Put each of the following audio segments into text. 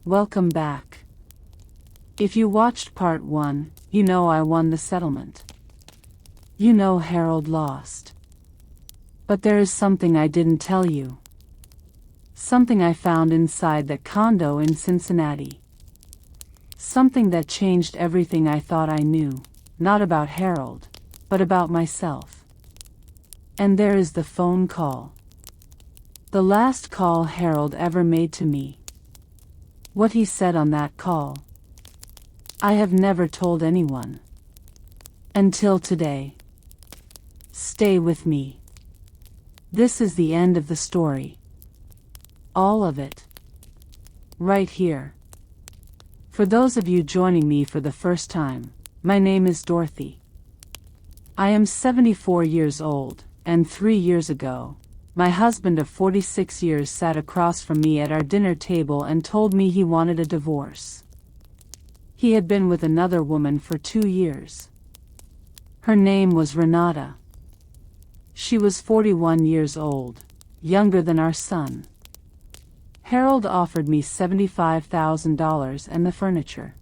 Welcome back. If you watched part 1, you know I won the settlement. You know Harold lost. But there is something I didn't tell you. Something I found inside that condo in Cincinnati. Something that changed everything I thought I knew, not about Harold, but about myself. And there is the phone call. The last call Harold ever made to me. What he said on that call, I have never told anyone. Until today. Stay with me. This is the end of the story. All of it. Right here. For those of you joining me for the first time, my name is Dorothy. I am 74 years old, and 3 years ago, my husband of 46 years sat across from me at our dinner table and told me he wanted a divorce. He had been with another woman for 2 years. Her name was Renata. She was 41 years old, younger than our son. Harold offered me $75,000 and the furniture.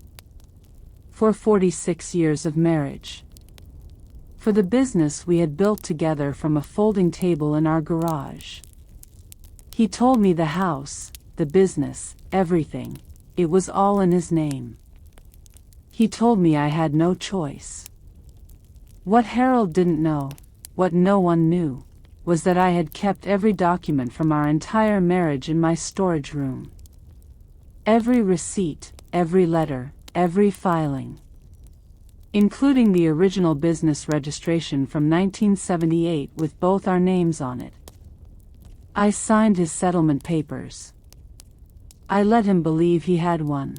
For 46 years of marriage. For the business we had built together from a folding table in our garage. He told me the house, the business, everything, it was all in his name. He told me I had no choice. What Harold didn't know, what no one knew, was that I had kept every document from our entire marriage in my storage room. Every receipt, every letter, every filing. Including the original business registration from 1978 with both our names on it. I signed his settlement papers. I let him believe he had one.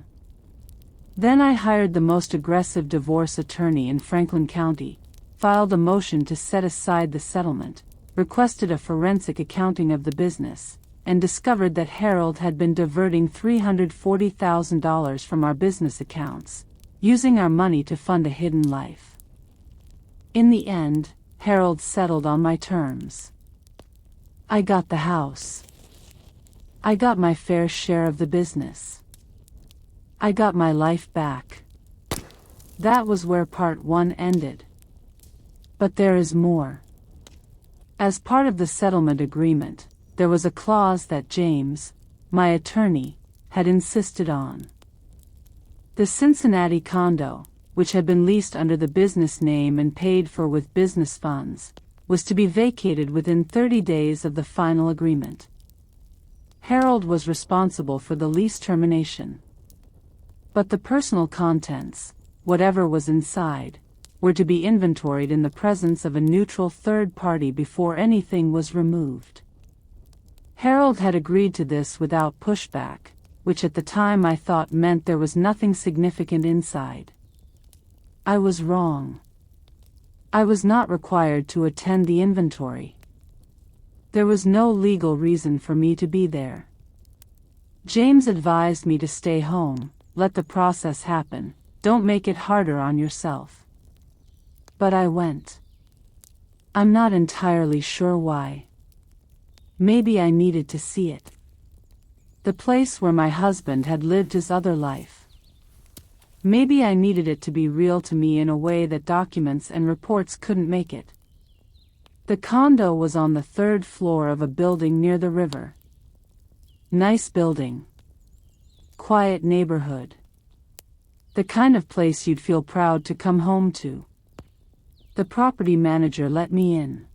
Then I hired the most aggressive divorce attorney in Franklin County, filed a motion to set aside the settlement, requested a forensic accounting of the business, and discovered that Harold had been diverting $340,000 from our business accounts, using our money to fund a hidden life. In the end, Harold settled on my terms. I got the house. I got my fair share of the business. I got my life back. That was where part 1 ended. But there is more. As part of the settlement agreement, there was a clause that James, my attorney, had insisted on. The Cincinnati condo, which had been leased under the business name and paid for with business funds, was to be vacated within 30 days of the final agreement. Harold was responsible for the lease termination. But the personal contents, whatever was inside, were to be inventoried in the presence of a neutral third party before anything was removed. Harold had agreed to this without pushback, which at the time I thought meant there was nothing significant inside. I was wrong. I was not required to attend the inventory. There was no legal reason for me to be there. James advised me to stay home, let the process happen, don't make it harder on yourself. But I went. I'm not entirely sure why. Maybe I needed to see it. The place where my husband had lived his other life. Maybe I needed it to be real to me in a way that documents and reports couldn't make it. The condo was on the 3rd floor of a building near the river. Nice building. Quiet neighborhood. The kind of place you'd feel proud to come home to. The property manager let me in.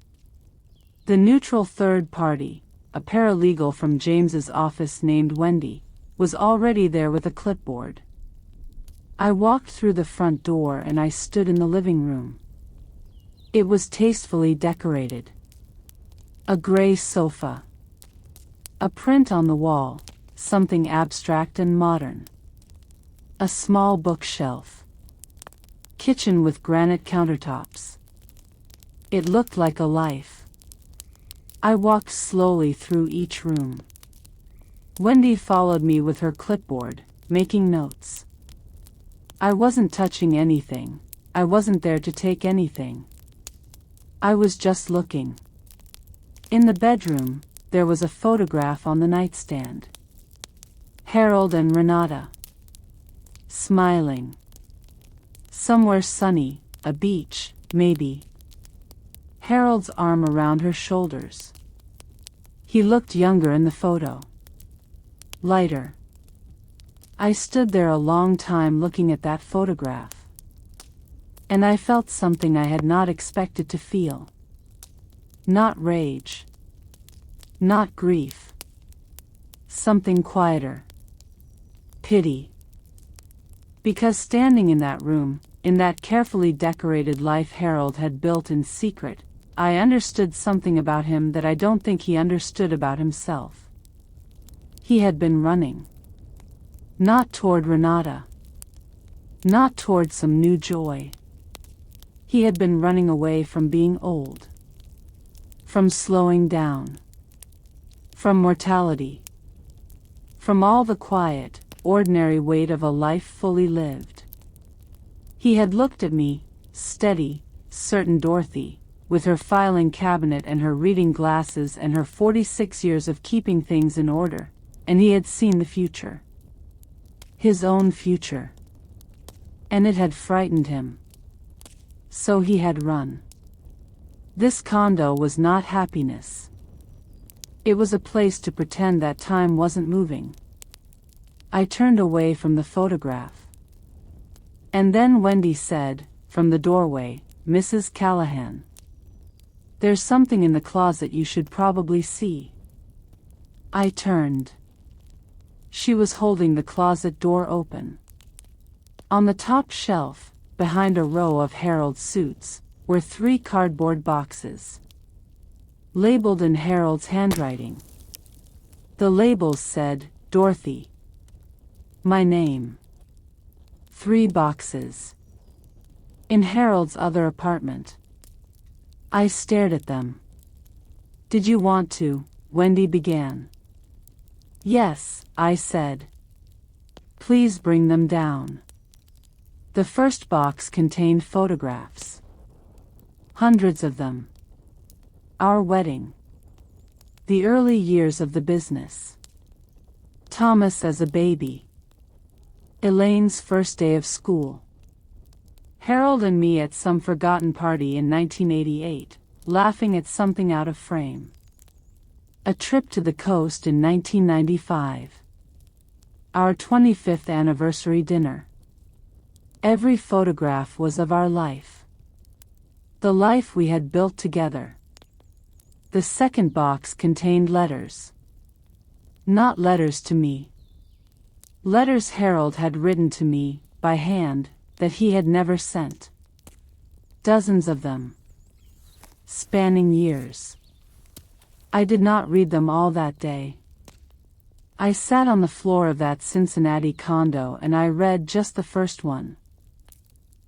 The neutral third party, a paralegal from James's office named Wendy, was already there with a clipboard. I walked through the front door and I stood in the living room. It was tastefully decorated. A gray sofa. A print on the wall, something abstract and modern. A small bookshelf. Kitchen with granite countertops. It looked like a life. I walked slowly through each room. Wendy followed me with her clipboard, making notes. I wasn't touching anything. I wasn't there to take anything. I was just looking. In the bedroom, there was a photograph on the nightstand. Harold and Renata. Smiling. Somewhere sunny, a beach, maybe. Harold's arm around her shoulders. He looked younger in the photo. Lighter. I stood there a long time looking at that photograph. And I felt something I had not expected to feel. Not rage. Not grief. Something quieter. Pity. Because standing in that room, in that carefully decorated life Harold had built in secret, I understood something about him that I don't think he understood about himself. He had been running. Not toward Renata. Not toward some new joy. He had been running away from being old. From slowing down. From mortality. From all the quiet, ordinary weight of a life fully lived. He had looked at me, steady, certain Dorothy, with her filing cabinet and her reading glasses and her 46 years of keeping things in order, and he had seen the future. His own future. And it had frightened him. So he had run. This condo was not happiness. It was a place to pretend that time wasn't moving. I turned away from the photograph. And then Wendy said, from the doorway, "Mrs. Callahan. There's something in the closet you should probably see." I turned. She was holding the closet door open. On the top shelf, behind a row of Harold's suits, were 3 cardboard boxes. Labeled in Harold's handwriting. The labels said, Dorothy. My name. 3 boxes. In Harold's other apartment. I stared at them. "Did you want to?" Wendy began. "Yes," I said. "Please bring them down." The first box contained photographs. Hundreds of them. Our wedding. The early years of the business. Thomas as a baby. Elaine's first day of school. Harold and me at some forgotten party in 1988, laughing at something out of frame. A trip to the coast in 1995. Our 25th anniversary dinner. Every photograph was of our life. The life we had built together. The second box contained letters. Not letters to me. Letters Harold had written to me, by hand, that he had never sent. Dozens of them. Spanning years. I did not read them all that day. I sat on the floor of that Cincinnati condo and I read just the first one.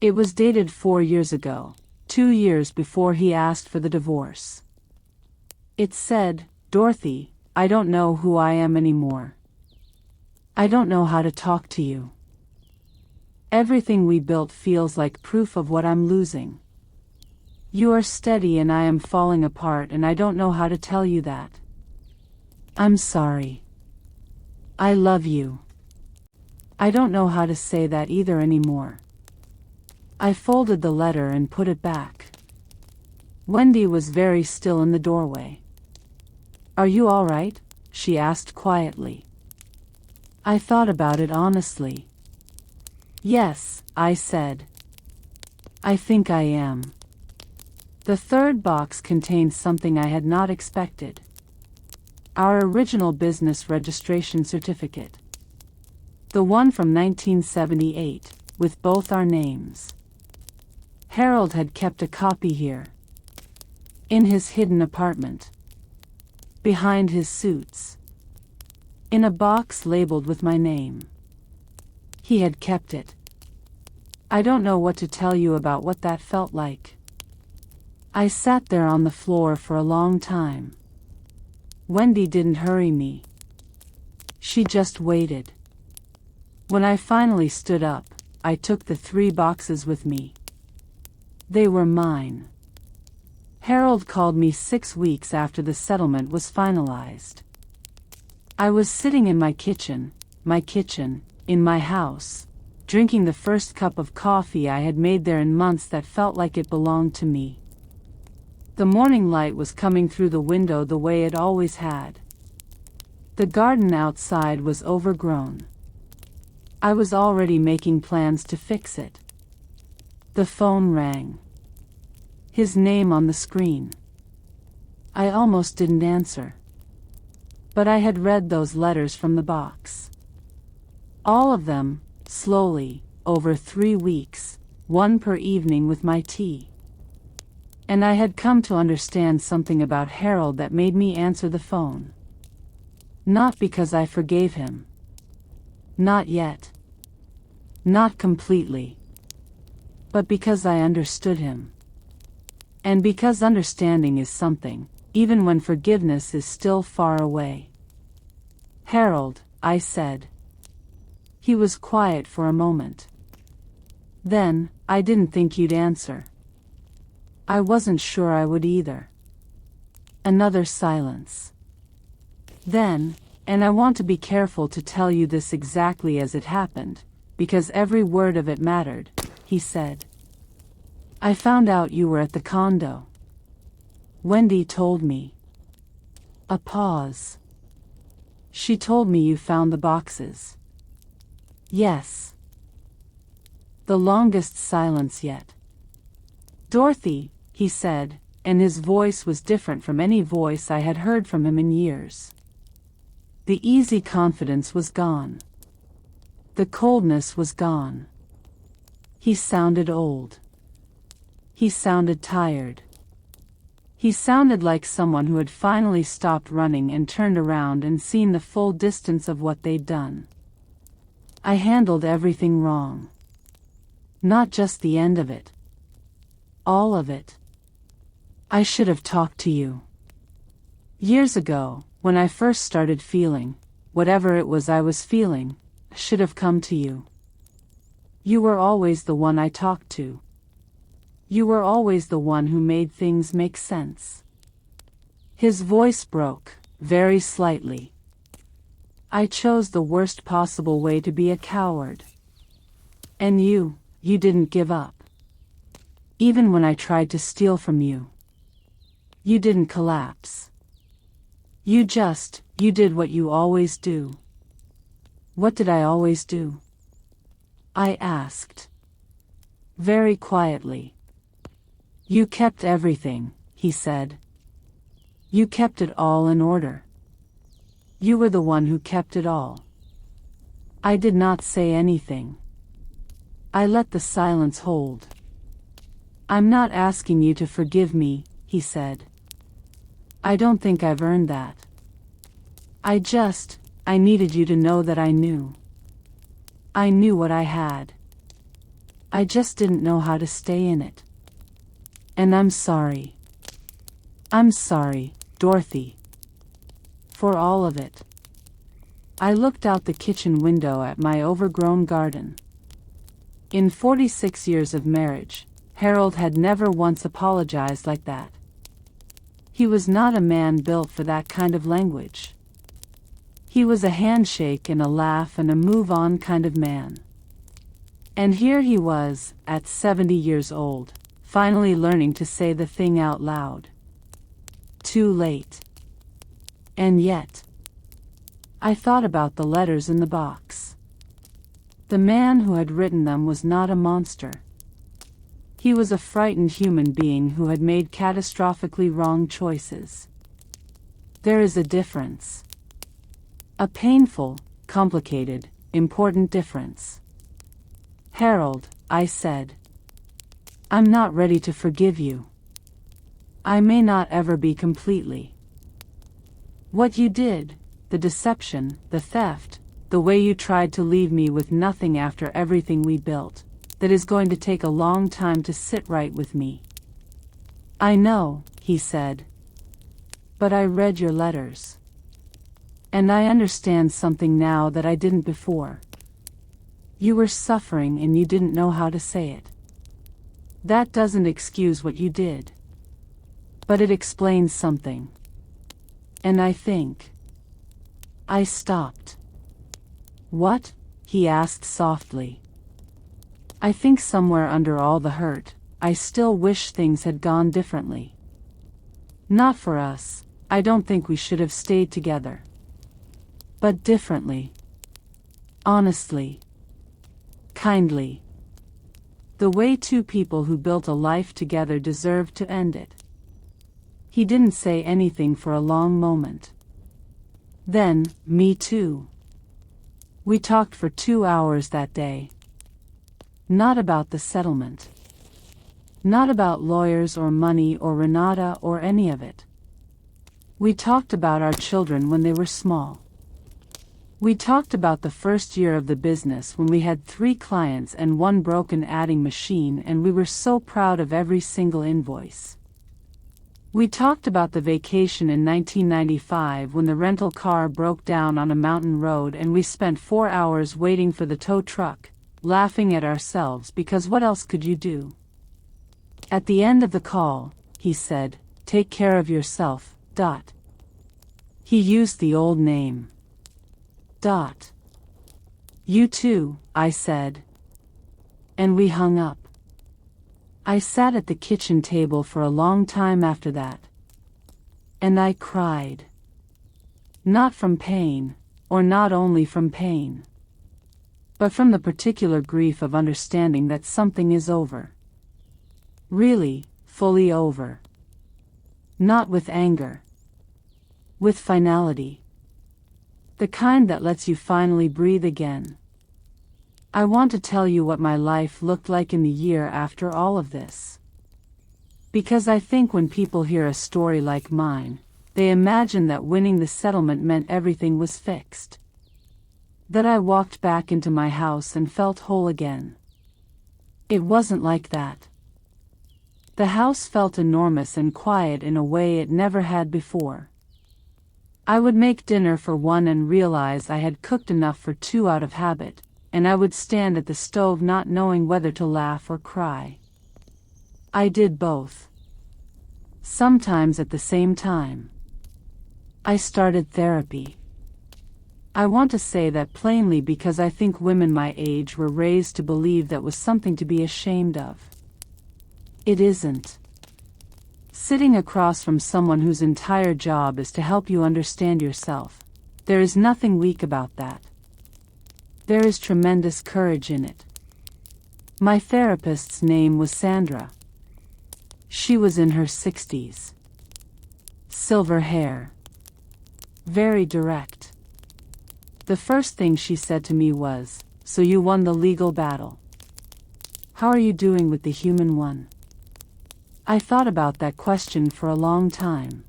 It was dated 4 years ago, 2 years before he asked for the divorce. It said, "Dorothy, I don't know who I am anymore. I don't know how to talk to you. Everything we built feels like proof of what I'm losing. You are steady and I am falling apart and I don't know how to tell you that. I'm sorry. I love you. I don't know how to say that either anymore." I folded the letter and put it back. Wendy was very still in the doorway. "Are you all right?" she asked quietly. I thought about it honestly. "Yes," I said. "I think I am." The third box contained something I had not expected. Our original business registration certificate. The one from 1978, with both our names. Harold had kept a copy here. In his hidden apartment. Behind his suits. In a box labeled with my name. He had kept it. I don't know what to tell you about what that felt like. I sat there on the floor for a long time. Wendy didn't hurry me. She just waited. When I finally stood up, I took the 3 boxes with me. They were mine. Harold called me 6 weeks after the settlement was finalized. I was sitting in my kitchen, my kitchen, in my house, drinking the first cup of coffee I had made there in months that felt like it belonged to me. The morning light was coming through the window the way it always had. The garden outside was overgrown. I was already making plans to fix it. The phone rang. His name on the screen. I almost didn't answer. But I had read those letters from the box. All of them, slowly, over 3 weeks, one per evening with my tea. And I had come to understand something about Harold that made me answer the phone. Not because I forgave him. Not yet. Not completely. But because I understood him. And because understanding is something, even when forgiveness is still far away. Harold, I said. He was quiet for a moment. Then, I didn't think you'd answer. I wasn't sure I would either. Another silence. Then, and I want to be careful to tell you this exactly as it happened, because every word of it mattered, he said. I found out you were at the condo. Wendy told me. A pause. She told me you found the boxes. Yes. The longest silence yet. Dorothy, he said, and his voice was different from any voice I had heard from him in years. The easy confidence was gone. The coldness was gone. He sounded old. He sounded tired. He sounded like someone who had finally stopped running and turned around and seen the full distance of what they'd done. I handled everything wrong. Not just the end of it. All of it. I should have talked to you. Years ago, when I first started feeling, whatever it was I was feeling, I should have come to you. You were always the one I talked to. You were always the one who made things make sense. His voice broke, very slightly. I chose the worst possible way to be a coward. And you didn't give up. Even when I tried to steal from you. You didn't collapse. You did what you always do. What did I always do? I asked. Very quietly. You kept everything, he said. You kept it all in order. You were the one who kept it all. I did not say anything. I let the silence hold. I'm not asking you to forgive me, he said. I don't think I've earned that. I needed you to know that I knew. I knew what I had. I just didn't know how to stay in it. And I'm sorry. I'm sorry, Dorothy. For all of it. I looked out the kitchen window at my overgrown garden. In 46 years of marriage, Harold had never once apologized like that. He was not a man built for that kind of language. He was a handshake and a laugh and a move-on kind of man. And here he was, at 70 years old, finally learning to say the thing out loud. Too late. And yet, I thought about the letters in the box. The man who had written them was not a monster. He was a frightened human being who had made catastrophically wrong choices. There is a difference. A painful, complicated, important difference. Harold, I said. I'm not ready to forgive you. I may not ever be completely. What you did, the deception, the theft, the way you tried to leave me with nothing after everything we built, that is going to take a long time to sit right with me. I know, he said. But I read your letters. And I understand something now that I didn't before. You were suffering and you didn't know how to say it. That doesn't excuse what you did. But it explains something. And I think. I stopped. What? He asked softly. I think somewhere under all the hurt, I still wish things had gone differently. Not for us, I don't think we should have stayed together. But differently. Honestly. Kindly. The way two people who built a life together deserved to end it. He didn't say anything for a long moment. Then, me too. We talked for 2 hours that day. Not about the settlement. Not about lawyers or money or Renata or any of it. We talked about our children when they were small. We talked about the first year of the business when we had 3 clients and 1 broken adding machine, and we were so proud of every single invoice. We talked about the vacation in 1995 when the rental car broke down on a mountain road and we spent 4 hours waiting for the tow truck, laughing at ourselves because what else could you do? At the end of the call, he said, "Take care of yourself, Dot." He used the old name. Dot. You too, I said. And we hung up. I sat at the kitchen table for a long time after that. And I cried. Not from pain, or not only from pain, but from the particular grief of understanding that something is over. Really, fully over. Not with anger. With finality. The kind that lets you finally breathe again. I want to tell you what my life looked like in the year after all of this. Because I think when people hear a story like mine, they imagine that winning the settlement meant everything was fixed. That I walked back into my house and felt whole again. It wasn't like that. The house felt enormous and quiet in a way it never had before. I would make dinner for 1 and realize I had cooked enough for 2 out of habit, and I would stand at the stove not knowing whether to laugh or cry. I did both. Sometimes at the same time. I started therapy. I want to say that plainly because I think women my age were raised to believe that was something to be ashamed of. It isn't. Sitting across from someone whose entire job is to help you understand yourself, there is nothing weak about that. There is tremendous courage in it. My therapist's name was Sandra. She was in her 60s. Silver hair. Very direct. The first thing she said to me was, "So you won the legal battle. How are you doing with the human one?" I thought about that question for a long time.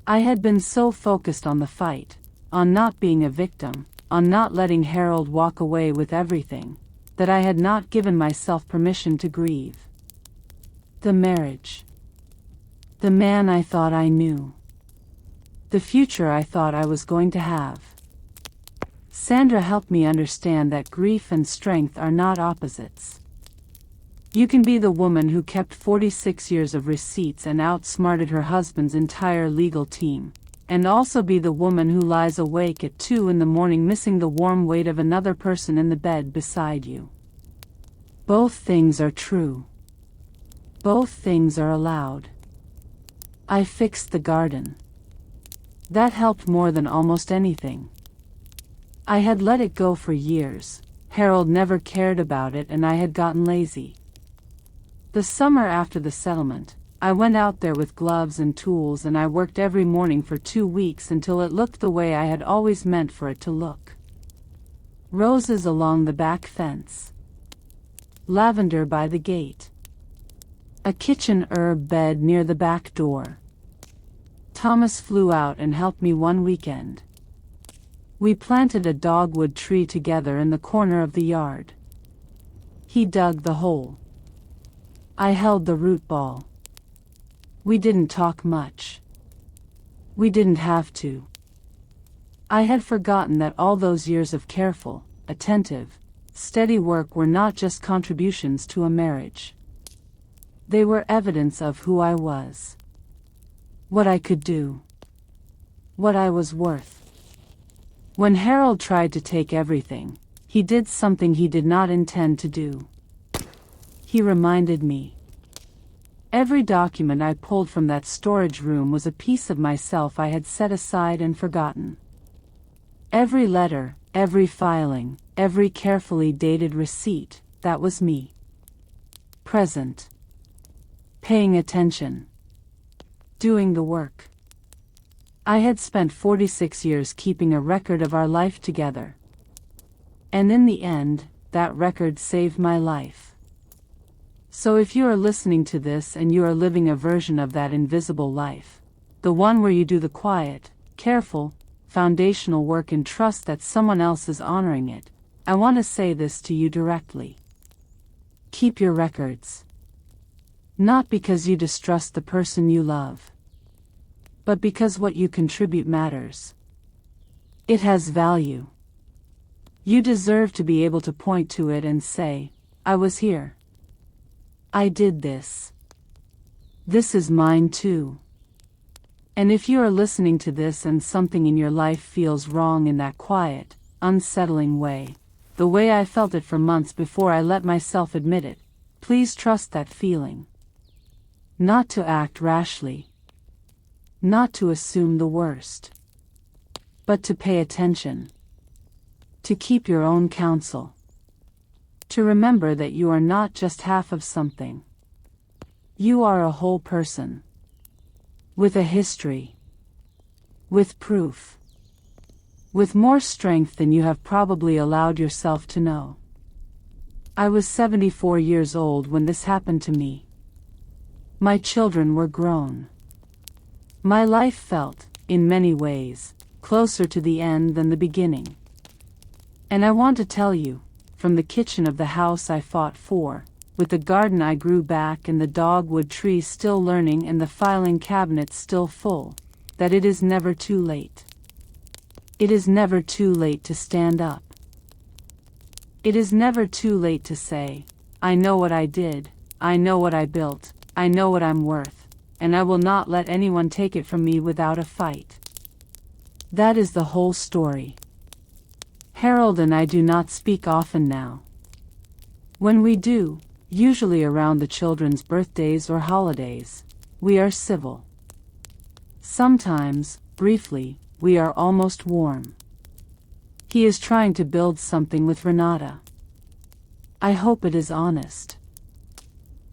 I had been so focused on the fight, on not being a victim, on not letting Harold walk away with everything, that I had not given myself permission to grieve. The marriage. The man I thought I knew. The future I thought I was going to have. Sandra helped me understand that grief and strength are not opposites. You can be the woman who kept 46 years of receipts and outsmarted her husband's entire legal team, and also be the woman who lies awake at 2 in the morning missing the warm weight of another person in the bed beside you. Both things are true. Both things are allowed. I fixed the garden. That helped more than almost anything. I had let it go for years. Harold never cared about it and I had gotten lazy. The summer after the settlement, I went out there with gloves and tools and I worked every morning for 2 weeks until it looked the way I had always meant for it to look. Roses along the back fence. Lavender by the gate. A kitchen herb bed near the back door. Thomas flew out and helped me one weekend. We planted a dogwood tree together in the corner of the yard. He dug the hole. I held the root ball. We didn't talk much. We didn't have to. I had forgotten that all those years of careful, attentive, steady work were not just contributions to a marriage. They were evidence of who I was. What I could do. What I was worth. When Harold tried to take everything, he did something he did not intend to do. He reminded me. Every document I pulled from that storage room was a piece of myself I had set aside and forgotten. Every letter, every filing, every carefully dated receipt, that was me. Present. Paying attention. Doing the work. I had spent 46 years keeping a record of our life together. And in the end, that record saved my life. So if you are listening to this and you are living a version of that invisible life, the one where you do the quiet, careful, foundational work and trust that someone else is honoring it, I want to say this to you directly. Keep your records. Not because you distrust the person you love, but because what you contribute matters. It has value. You deserve to be able to point to it and say, I was here. I did this. This is mine too. And if you are listening to this and something in your life feels wrong in that quiet, unsettling way, the way I felt it for months before I let myself admit it, please trust that feeling. Not to act rashly. Not to assume the worst. But to pay attention. To keep your own counsel. To remember that you are not just half of something. You are a whole person. With a history. With proof. With more strength than you have probably allowed yourself to know. I was 74 years old when this happened to me. My children were grown. My life felt, in many ways, closer to the end than the beginning. And I want to tell you, from the kitchen of the house I fought for, with the garden I grew back and the dogwood tree still learning and the filing cabinet still full, that it is never too late. It is never too late to stand up. It is never too late to say, I know what I did, I know what I built, I know what I'm worth, and I will not let anyone take it from me without a fight. That is the whole story. Harold and I do not speak often now. When we do, usually around the children's birthdays or holidays, we are civil. Sometimes, briefly, we are almost warm. He is trying to build something with Renata. I hope it is honest.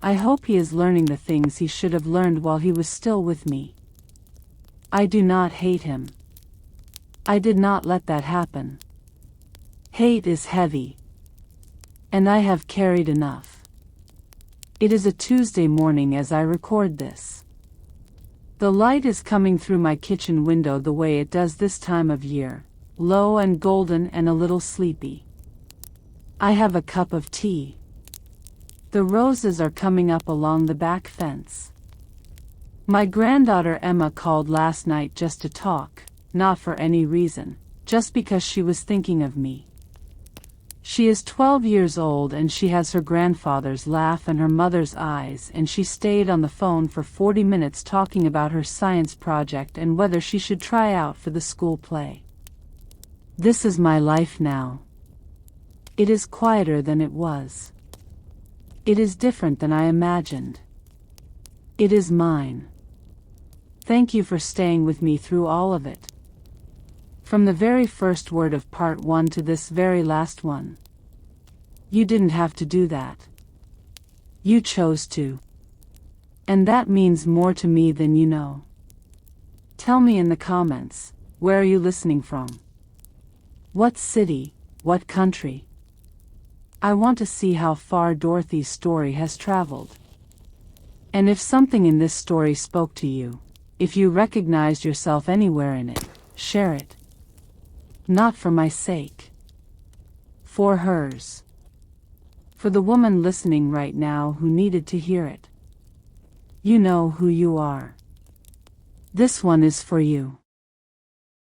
I hope he is learning the things he should have learned while he was still with me. I do not hate him. I did not let that happen. Hate is heavy. And I have carried enough. It is a Tuesday morning as I record this. The light is coming through my kitchen window the way it does this time of year, low and golden and a little sleepy. I have a cup of tea. The roses are coming up along the back fence. My granddaughter Emma called last night just to talk, not for any reason, just because she was thinking of me. She is 12 years old and she has her grandfather's laugh and her mother's eyes, and she stayed on the phone for 40 minutes talking about her science project and whether she should try out for the school play. This is my life now. It is quieter than it was. It is different than I imagined. It is mine. Thank you for staying with me through all of it. From the very first word of part 1 to this very last one. You didn't have to do that. You chose to. And that means more to me than you know. Tell me in the comments, where are you listening from? What city, what country? I want to see how far Dorothy's story has traveled. And if something in this story spoke to you, if you recognized yourself anywhere in it, share it. Not for my sake. For hers. For the woman listening right now who needed to hear it. You know who you are. This one is for you.